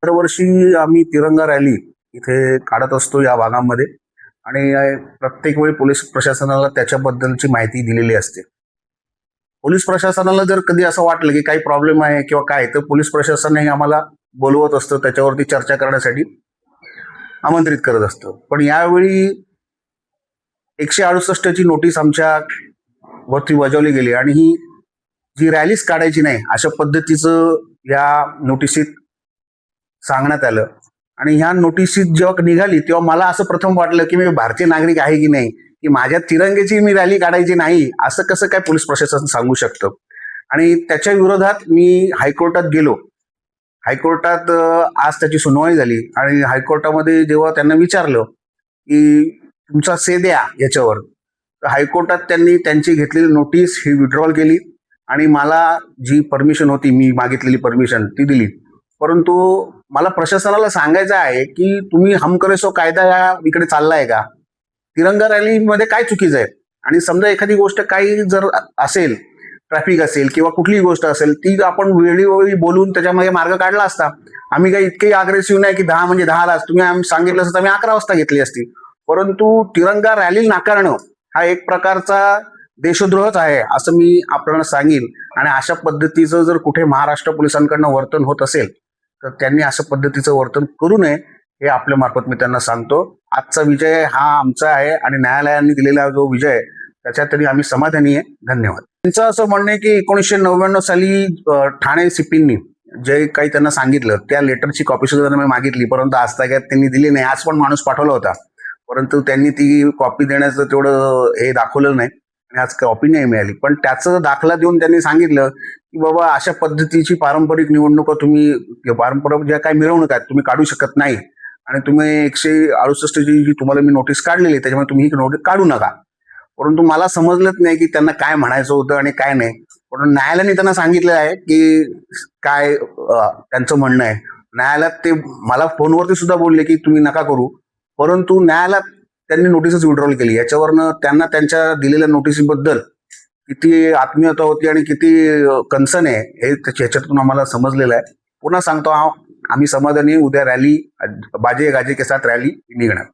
दरवर्षी आम्ही तिरंगा रॅली इथे काढत असतो या भागामध्ये आणि प्रत्येक वेळी पोलीस प्रशासनाला त्याच्याबद्दलची माहिती दिलेली असते. पोलीस प्रशासनाला जर कधी असं वाटलं की काही प्रॉब्लेम आहे किंवा काय, तर पोलीस प्रशासनही आम्हाला बोलवत असतं, त्याच्यावरती चर्चा करण्यासाठी आमंत्रित करत असतं. पण यावेळी 168 ची नोटीस आमच्या वरती बजावली गेली आणि ही जी रॅलीच काढायची नाही अशा पद्धतीचं या नोटिसीत सांगण्यात आलं. आणि ह्या नोटिसीत जेव्हा निघाली तेव्हा मला असं प्रथम वाटलं की मी भारतीय नागरिक आहे की नाही, की माझ्या तिरंग्याची मी रॅली काढायची नाही असं कसं काय पोलीस प्रशासन सांगू शकतं. आणि त्याच्या विरोधात मी हायकोर्टात गेलो. हायकोर्टात आज त्याची सुनावणी झाली आणि हायकोर्टामध्ये जेव्हा त्यांना विचारलं की तुमचा से द्या याच्यावर, तर हायकोर्टात त्यांनी त्यांची घेतलेली नोटीस ही विड्रॉल केली आणि मला जी परमिशन होती, मी मागितलेली परमिशन ती दिली. परंतु मला प्रशासनाला सांगायचं आहे की तुम्ही हम करे सो कायदा या इकडे चाललाय का? तिरंगा रॅलीमध्ये काय चुकीचं आहे? आणि समजा एखादी गोष्ट काही जर असेल, ट्रॅफिक असेल किंवा कुठलीही गोष्ट असेल, ती आपण वेळोवेळी बोलून त्याच्यामध्ये मार्ग काढला असता. आम्ही काही इतकेही अग्रेसिव्ह नाही की 10 म्हणजे 10लाच तुम्ही सांगितलं असतं, आम्ही 11 वाजता घेतली असती. परंतु तिरंगा रॅली नाकारणं हा एक प्रकारचा देशद्रोहच आहे असं मी आपल्याला सांगेन. आणि अशा पद्धतीचं जर कुठे महाराष्ट्र पोलिसांकडनं वर्तन होत असेल तर त्यांनी अशा पद्धतीचं वर्तन करू नये हे आपल्या मार्फत मी त्यांना सांगतो. आजचा विजय हा आमचा आहे आणि न्यायालयाने दिलेला जो विजय आहे त्याच्यात तरी आम्ही समाधानी आहे. धन्यवाद. त्यांचं असं म्हणणं आहे की 1999 साली ठाणे सीपींनी जे काही त्यांना सांगितलं त्या लेटरची कॉपी सुद्धा त्यांना मी मागितली, परंतु आजतागायत त्यांनी दिली नाही. आज पण माणूस पाठवला होता, परंतु त्यांनी ती कॉपी देण्याचं तेवढं हे दाखवलं नाही आणि आज कॉपी नाही मिळाली. पण त्याचं दाखला देऊन त्यांनी सांगितलं की बाबा अशा पद्धतीची पारंपरिक निवडणुका तुम्ही पारंपरिक ज्या काही मिरवणूक आहेत तुम्ही काढू शकत नाही आणि तुम्ही 168 जी तुम्हाला मी नोटीस काढलेली त्याच्यामुळे तुम्ही ही नोटीस काढू नका. परंतु मला समजलंच नाही की त्यांना काय म्हणायचं होतं आणि काय नाही. पण न्यायालयाने त्यांना सांगितलं आहे की काय त्यांचं म्हणणं आहे. न्यायालयात ते मला फोनवरती सुद्धा बोलले की तुम्ही नका करू, परंतु न्यायालयात त्यांनी नोटीसच विड्रॉल केली. याच्यावरनं त्यांना त्यांच्या दिलेल्या नोटीसीबद्दल किती आत्मीयता होती आणि किती कन्सर्न आहे हे ह्याच्यातून आम्हाला समजलेलं आहे. पुन्हा सांगतो आम्ही समाधानी. उद्या रॅली बाजे गाजे के साथ रॅली निघणार.